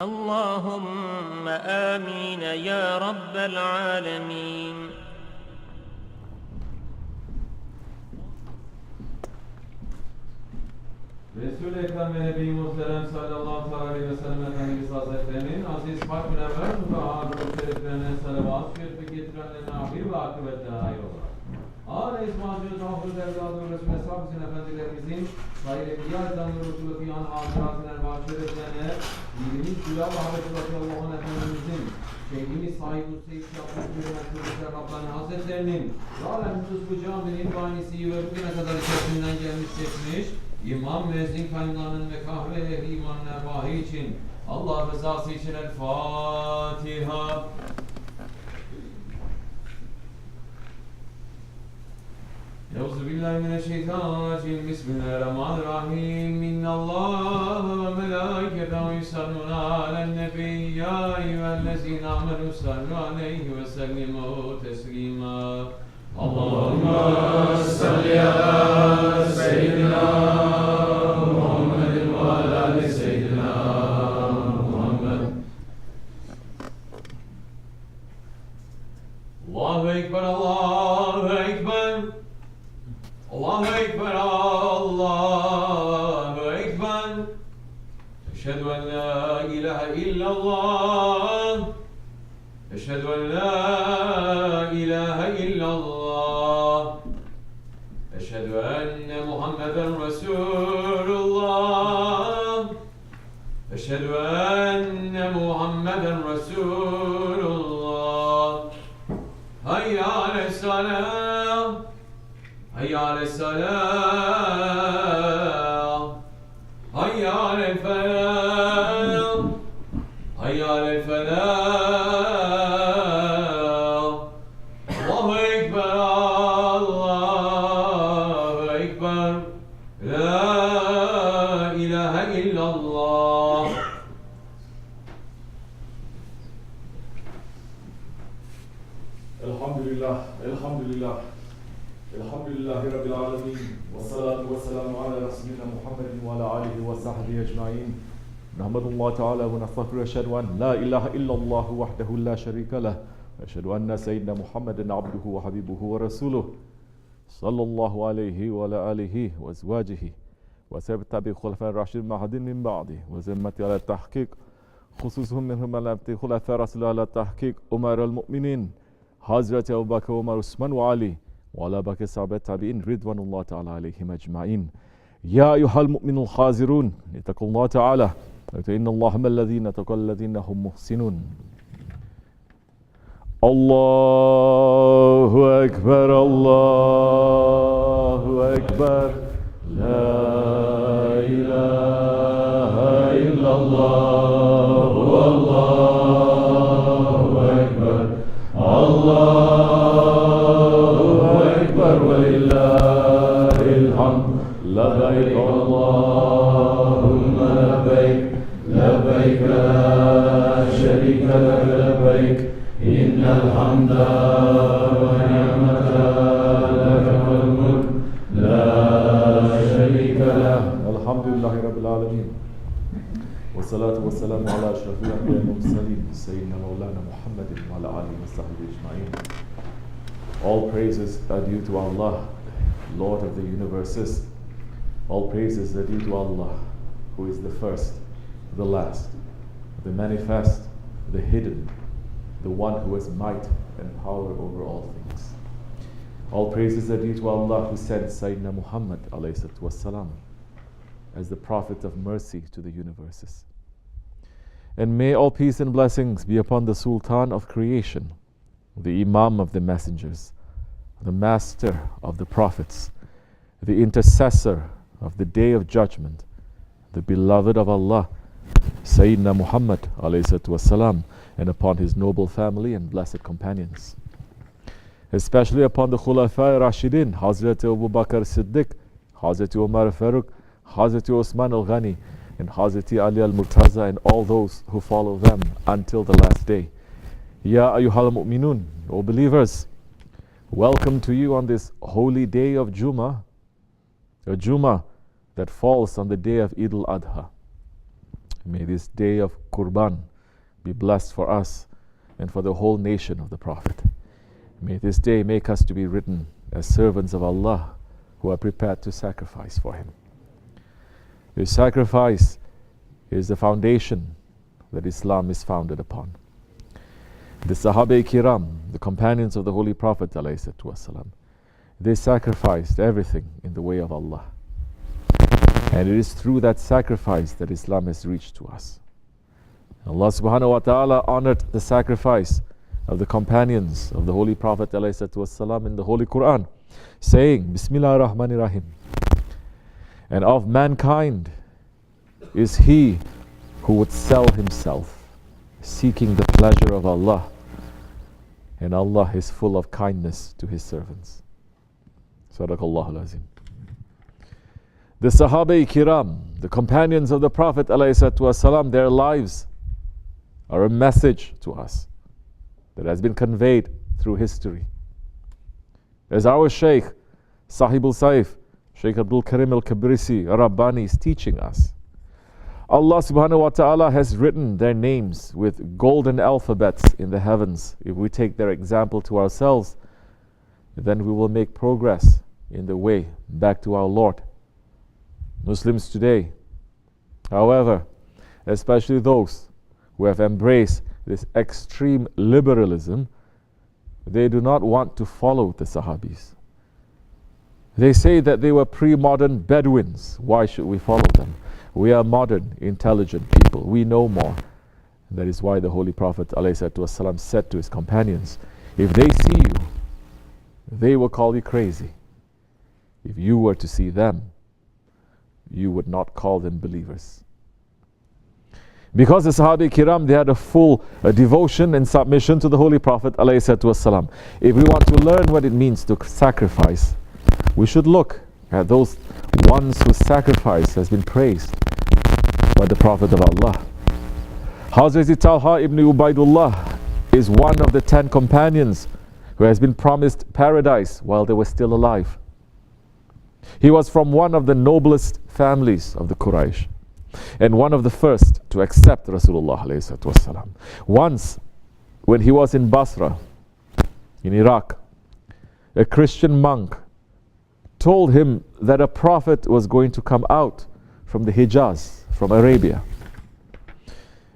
اللهم آمين يا رب العالمين. Resul-i Ekrem ve Nebi-i Muhterem sallallahu aleyhi ve sellem Efendimiz Hazretlerinin aziz pak münevver mutahhar şeriflerine salavat şerifi getirenlerine ahir ve akıbette hayır olarak. Âle İsmail'in tahvil dergahı Resul-i Eshab'ın efendilerimizin sayı evliya izanlı Resulü fiyan hatıratın ervah şeriflerine bilgimiz Güya ve Hakkani Allah'ın Efendimizin Şeyh'imiz SahibulSaif yaptığı Rabbani Hazretlerinin zalem bu caminin banisi ve bugüne kadar içerisinden gelmiş geçmiş İmam müezzin kaynlarının ve kahve ehli imanın ervahı için Allah rızası için El Fatiha. Euzubillahimineşşeytanirracim. Bismillahirrahmanirrahim. İnnallâhe ve melâiketehu yusallûne alen-nebiyyi ya eyyühellezîne âmenû sallu aleyhi ve sellimû teslîmâ. Allahümme salli ala seyyidina Muhammedin ve ala ali seyyidina Muhammed. Allahu Ekber, Allahu Ekber. Allahu Ekber, Allahu Ekber. Eşhedü en la ilahe illallah. Eşhedü en la ilahe illallah. Eşhedü enne Muhammeden Resulullah. Eşhedü enne Muhammeden Resulullah. Hayya ale's-salâh. Hayya ale's-salâh. Hayya alel-felâh. Hayya alel-felâh. Allahu Ekber, Allahu Ekber. La ilahe illallah. Elhamdülillah, elhamdülillah. Elhamdülillahi Rabbil alemin. Ve salatu ve selamu ala Resulina Muhammedin ve ala alihi ve sahbihi ecmain. Nahmedullah Teala ve nestağfiru ve eşhedü en la ilahe illallah vahdehu la şerike leh. Ve eşhedü enne seyyidina Muhammeden abduhu ve habibuhu ve resuluh. Sallallahu aleyhi ve ala alihi ve ezvacihi. Ve sebbi tabi khulafâ raşidin mahadin min ba'di. Ve zemmeti ala tahkik. Khususuhum minhum alabdi khulafâ rasulü ala tahkik. Umarel mu'minin. Hazreti Ebu Bakr, Umar, Osman ve Ali. وعلى باقي الصحابة التابعين رضوان الله تعالى عليهم أجمعين. يا أيها المؤمنون الخازرون اتقوا الله تعالى إن الله مع الذين اتقوا الذين هم محسنون. الله أكبر الله أكبر لا إله إلا الله والله أكبر الله ولله الحمد. لبيك اللهم لبيك لبيك لا شريك لك لبيك إن الحمد والنعمة لك والملك لا شريك له. الحمد لله رب العالمين والصلاة والسلام على أشرف الأنبياء والمرسلين سيدنا مولانا محمد وعلى آله وصحبه أجمعين. All praises are due to Allah, Lord of the universes. All praises are due to Allah, who is the first, the last, the manifest, the hidden, the one who has might and power over all things. All praises are due to Allah, who sent Sayyidina Muhammad والسلام, as the prophet of mercy to the universes. And may all peace and blessings be upon the Sultan of creation, the Imam of the messengers, the master of the prophets, the intercessor of the day of judgment, the beloved of Allah, Sayyidina Muhammad والسلام, and upon his noble family and blessed companions. Especially upon the Khulafah Rashidin, Hazreti Abu Bakr Siddiq, Hazreti Umar Farooq, Hazreti Osman al-Ghani, and Hazreti Ali al-Murtaza, and all those who follow them until the last day. Ya ayyuhal mu'minun, O believers, welcome to you on this holy day of Jumma, a Jumma that falls on the day of Eid al-Adha. May this day of Qurban be blessed for us and for the whole nation of the Prophet. May this day make us to be written as servants of Allah who are prepared to sacrifice for Him. This sacrifice is the foundation that Islam is founded upon. The Sahaba-i-Kiram, the companions of the Holy Prophet ﷺ, they sacrificed everything in the way of Allah. And it is through that sacrifice that Islam has reached to us. Allah subhanahu wa ta'ala honored the sacrifice of the companions of the Holy Prophet ﷺ in the Holy Quran, saying, Bismillah ar-Rahman ar-Rahim. And of mankind is he who would sell himself, seeking the pleasure of Allah. And Allah is full of kindness to His servants. Sadaqallahu al-Azim. The Sahaba-i-Kiram, the companions of the Prophet ﷺ, their lives are a message to us that has been conveyed through history. As our Shaykh, SahibulSaif, Shaykh Abdulkerim al-Kibrisi, Rabbani, is teaching us, Allah subhanahu wa ta'ala has written their names with golden alphabets in the heavens. If we take their example to ourselves, then we will make progress in the way back to our Lord. Muslims today, however, especially those who have embraced this extreme liberalism, they do not want to follow the Sahabis. They say that they were pre-modern Bedouins. Why should we follow them? We are modern, intelligent people. We know more. And that is why the Holy Prophet ﷺ said to his companions, if they see you, they will call you crazy. If you were to see them, you would not call them believers. Because the Sahaba-i-Kiram, they had a full devotion and submission to the Holy Prophet ﷺ. If we want to learn what it means to sacrifice, we should look at those ones whose sacrifice has been praised by the Prophet of Allah. Hazrat Talha ibn Ubaidullah is one of the 10 companions who has been promised paradise while they were still alive. He was from one of the noblest families of the Quraysh and one of the first to accept Rasulullah ﷺ. Once, when he was in Basra, in Iraq, a Christian monk told him that a prophet was going to come out from the Hijaz, from Arabia.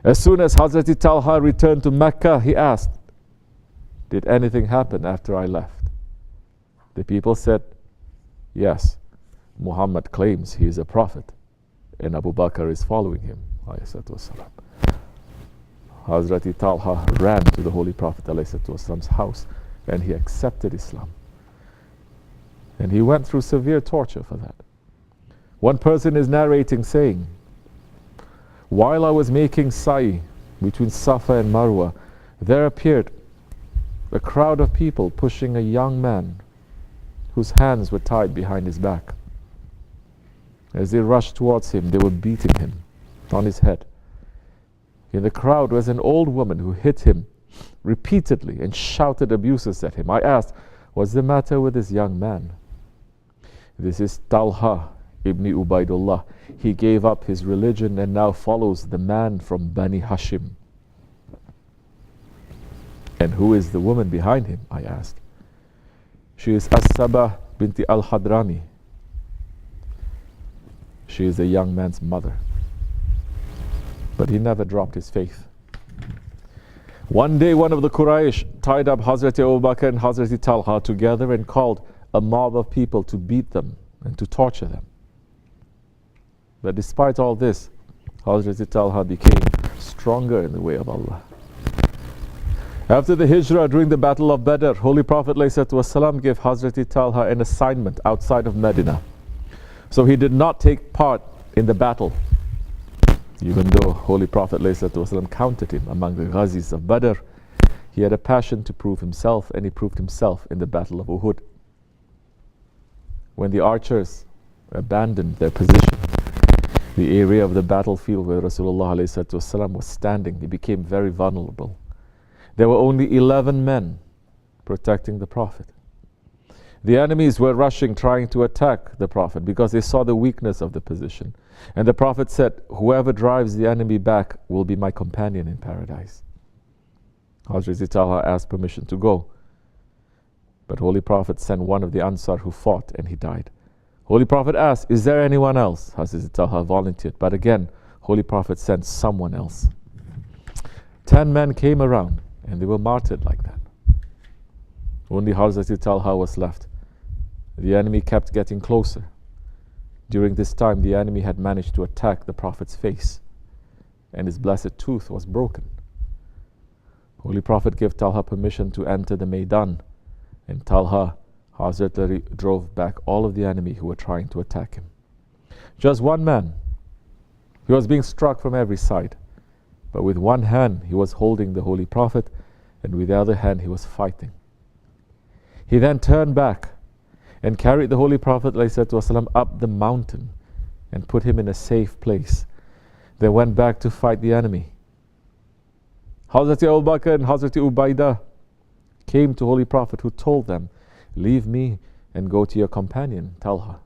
As soon as Hazrat Talha returned to Mecca, he asked, did anything happen after I left? The people said, yes, Muhammad claims he is a prophet and Abu Bakr is following him. Hazrat Talha ran to the Holy Prophet ﷺ's house and he accepted Islam. And he went through severe torture for that. One person is narrating saying, while I was making sa'i between Safa and Marwa, there appeared a crowd of people pushing a young man whose hands were tied behind his back. As they rushed towards him, they were beating him on his head. In the crowd was an old woman who hit him repeatedly and shouted abuses at him. I asked, what's the matter with this young man? This is Talha ibn Ubaidullah. He gave up his religion and now follows the man from Bani Hashim. And who is the woman behind him? I asked. She is As-Sabah binti al-Hadrami. She is the young man's mother. But he never dropped his faith. One day, one of the Quraysh tied up Hazrat Abu Bakr and Hazrat Talha together and called a mob of people to beat them and to torture them. But despite all this, Hazrat Talha became stronger in the way of Allah. After the Hijrah during the Battle of Badr, Holy Prophet ﷺ gave Hazrat Talha an assignment outside of Medina. So he did not take part in the battle, even though Holy Prophet ﷺ counted him among the Ghazis of Badr. He had a passion to prove himself, and he proved himself in the Battle of Uhud. When the archers abandoned their position, the area of the battlefield where Rasulullah ﷺ was standing, he became very vulnerable. There were only 11 men protecting the Prophet. The enemies were rushing, trying to attack the Prophet because they saw the weakness of the position. And the Prophet said, whoever drives the enemy back will be my companion in paradise. Hazrat Talha asked permission to go. But Holy Prophet sent one of the Ansar who fought, and he died. Holy Prophet asked, is there anyone else? Hazrat Talha volunteered. But again, Holy Prophet sent someone else. 10 men came around, and they were martyred like that. Only Hazrat Talha was left. The enemy kept getting closer. During this time, the enemy had managed to attack the Prophet's face, and his blessed tooth was broken. Holy Prophet gave Talha permission to enter the Maidan, and Talha, Hazrat drove back all of the enemy who were trying to attack him. Just one man. He was being struck from every side, but with one hand he was holding the Holy Prophet, and with the other hand he was fighting. He then turned back and carried the Holy Prophet ﷺ up the mountain and put him in a safe place. They went back to fight the enemy. Hazrat Abu Bakr and Hazrat Ubaidah came to Holy Prophet, who told them, leave me and go to your companion Talha.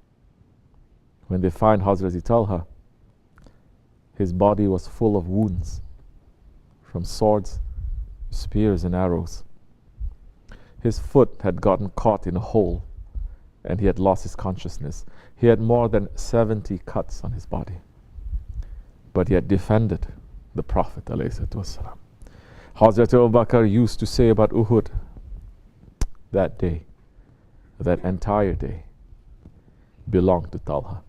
When they find Hazrat Talha, his body was full of wounds from swords, spears and arrows. His foot had gotten caught in a hole, and he had lost his consciousness. He had more than 70 cuts on his body, but he had defended the Prophet ﷺ. Hazrat Abu Bakr used to say about Uhud, that day, that entire day, belonged to Talha.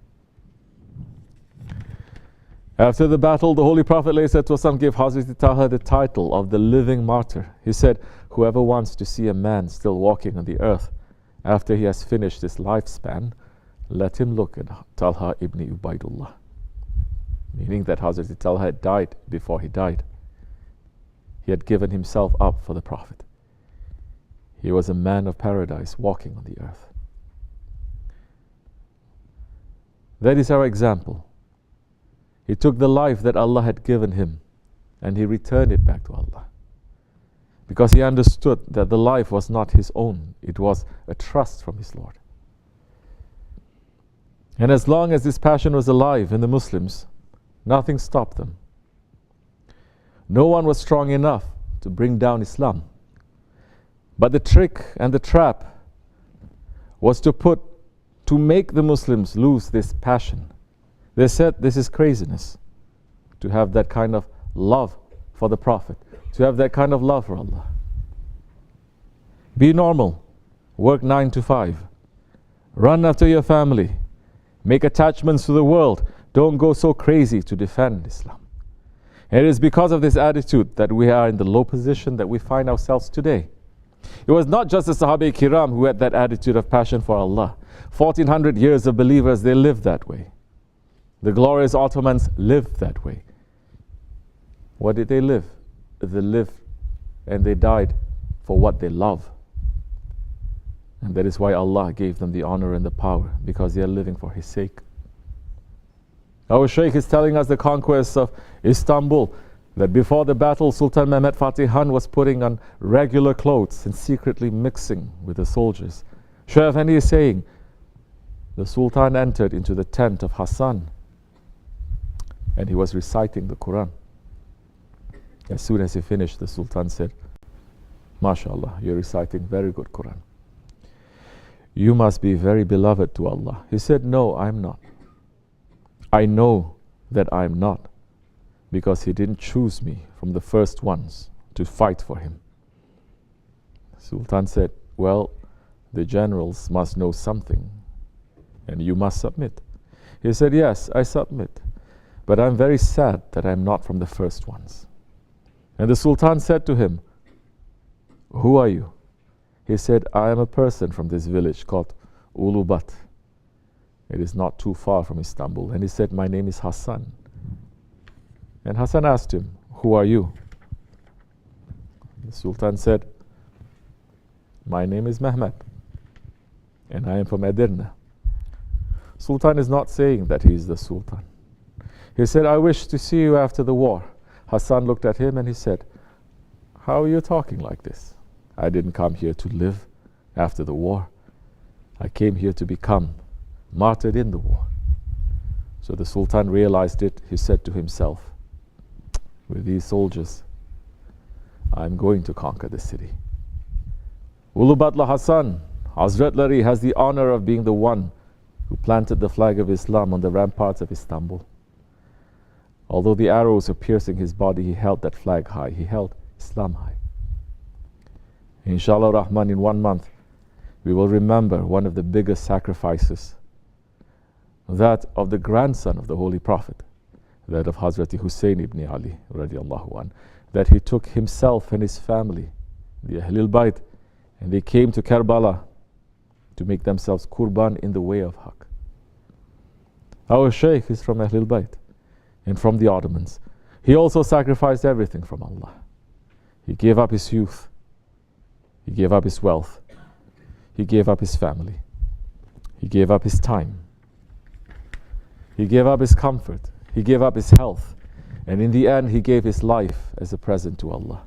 After the battle, the Holy Prophet ﷺ gave Hazrat Talha the title of the living martyr. He said, whoever wants to see a man still walking on the earth after he has finished his lifespan, let him look at Talha ibn Ubaidullah. Meaning that Hazrat Talha had died before he died. He had given himself up for the Prophet. He was a man of paradise walking on the earth. That is our example. He took the life that Allah had given him and he returned it back to Allah, because he understood that the life was not his own, it was a trust from his Lord. And as long as this passion was alive in the Muslims, nothing stopped them. No one was strong enough to bring down Islam. But the trick and the trap was to make the Muslims lose this passion. They said this is craziness, to have that kind of love for the Prophet, to have that kind of love for Allah. Be normal, work 9 to 5, run after your family, make attachments to the world, don't go so crazy to defend Islam. And it is because of this attitude that we are in the low position that we find ourselves today. It was not just the Sahaba Kiram who had that attitude of passion for Allah. 1400 years of believers, they lived that way. The glorious Ottomans lived that way. What did they live? They lived and they died for what they love. And that is why Allah gave them the honor and the power, because they are living for His sake. Our Shaykh is telling us the conquest of Istanbul, that before the battle, Sultan Mehmed Fatih Khan was putting on regular clothes and secretly mixing with the soldiers. Shaykh Efendi is saying, the Sultan entered into the tent of Hassan and he was reciting the Quran. As soon as he finished, the Sultan said, MashaAllah, you're reciting very good Quran. You must be very beloved to Allah. He said, no, I'm not. I know that I'm not, because He didn't choose me from the first ones to fight for Him. Sultan said, well, the generals must know something and you must submit. He said, yes, I submit, but I'm very sad that I'm not from the first ones. And the Sultan said to him, who are you? He said, I am a person from this village called Ulubat. It is not too far from Istanbul. And he said, my name is Hassan. And Hassan asked him, who are you? The Sultan said, my name is Mehmet, and I am from Edirne. Sultan is not saying that he is the Sultan. He said, I wish to see you after the war. Hassan looked at him and he said, how are you talking like this? I didn't come here to live after the war. I came here to become martyred in the war. So the Sultan realized it. He said to himself, with these soldiers, I'm going to conquer the city. Ulubatla Hassan, Hazratlari, has the honor of being the one who planted the flag of Islam on the ramparts of Istanbul. Although the arrows were piercing his body, he held that flag high. He held Islam high. Inshallah Rahman, in 1 month, we will remember one of the biggest sacrifices, that of the grandson of the Holy Prophet, that of Hazrat Hussein ibn Ali radiallahu anh, that he took himself and his family, the Ahlul Bayt, and they came to Karbala to make themselves qurban in the way of Haqq. Our Shaykh is from Ahlul Bayt and from the Ottomans. He also sacrificed everything from Allah. He gave up his youth. He gave up his wealth. He gave up his family. He gave up his time. He gave up his comfort. He gave up his health. And in the end, he gave his life as a present to Allah.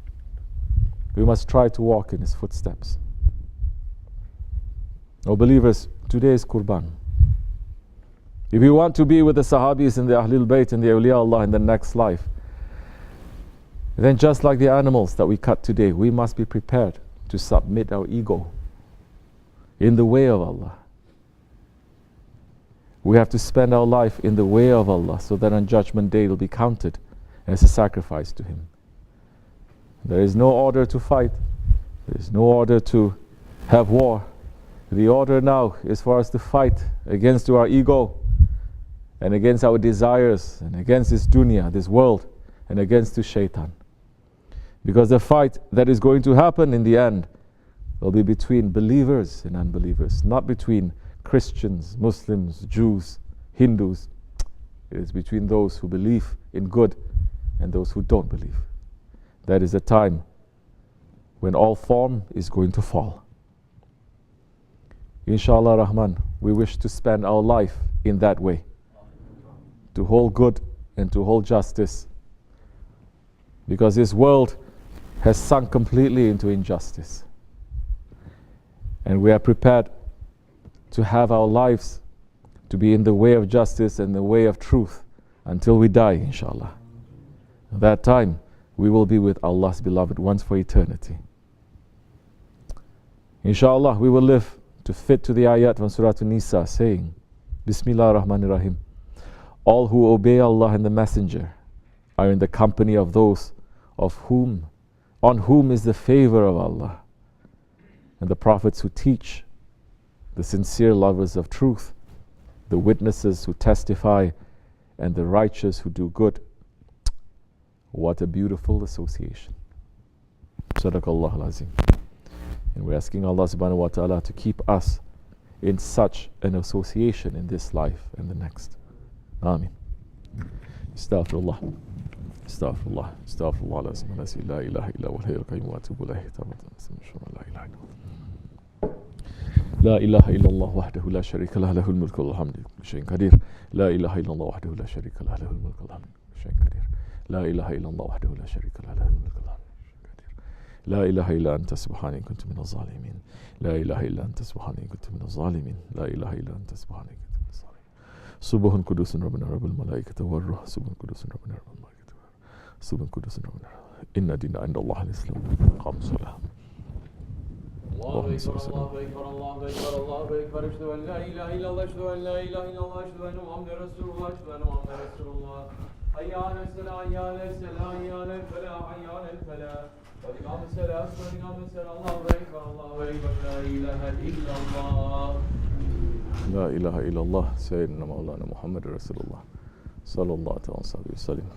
We must try to walk in his footsteps. Oh believers, today is Qurban. If we want to be with the Sahabis and the Ahlul Bayt and the Awliya Allah in the next life, then just like the animals that we cut today, we must be prepared to submit our ego in the way of Allah. We have to spend our life in the way of Allah so that on Judgment Day it will be counted as a sacrifice to Him. There is no order to fight. There is no order to have war. The order now is for us to fight against our ego and against our desires and against this dunya, this world, and against the shaitan. Because the fight that is going to happen in the end will be between believers and unbelievers, not between Christians, Muslims, Jews, Hindus. It is between those who believe in good and those who don't believe. That is a time when all form is going to fall. Inshallah Rahman, we wish to spend our life in that way, to hold good and to hold justice, because this world has sunk completely into injustice, and we are prepared to have our lives to be in the way of justice and the way of truth until we die, inshallah. At that time we will be with Allah's beloved ones for eternity. Inshallah, we will live to fit to the ayat from Surah An-Nisa saying, Bismillah ar-Rahman ar-Rahim. All who obey Allah and the Messenger are in the company of those on whom is the favor of Allah, and the prophets who teach, the sincere lovers of truth, the witnesses who testify, and the righteous who do good. What a beautiful association. Sadaqallahu al-Azim. And we're asking Allah subhanahu wa ta'ala to keep us in such an association in this life and the next. Ameen. Astaghfirullah. Astaghfirullah. Astaghfirullah. Astaghfirullah. La ilaha illa wa al-hayyul qayyum wa atubu ilayhi. لا إله إلا الله وحده لا شريك له له الملك والحمد شيء قدير لا إله إلا الله وحده لا شريك له له الملك والحمد شيء قدير لا إله إلا الله وحده لا شريك له له الملك والحمد شيء قدير لا إله إلا أنت سبحانك كنت من الظالمين لا إله إلا أنت سبحانك كنت من الظالمين لا إله إلا أنت سبحانك كنت من الظالمين سبح قدوس ربنا رب الملائكة والروح سبح قدوس ربنا رب الملائكة والروح سبح قدوس ربنا إن دين عند الله الإسلام قام الصلاة الله أكبر الله أكبر الله أكبر الله أكبر أشهد أن لا إله إلا الله أشهد أن لا إله إلا الله أشهد أن محمدا رسول الله أشهد أن محمدا رسول الله حي على الصلاة حي على الصلاة حي على الفلاح حي على الفلاح قد قام الصلاة قد قام الصلاة الله أكبر الله أكبر لا إله إلا الله لا إله إلا الله سيدنا مولانا محمد رسول الله صلى الله عليه وسلم.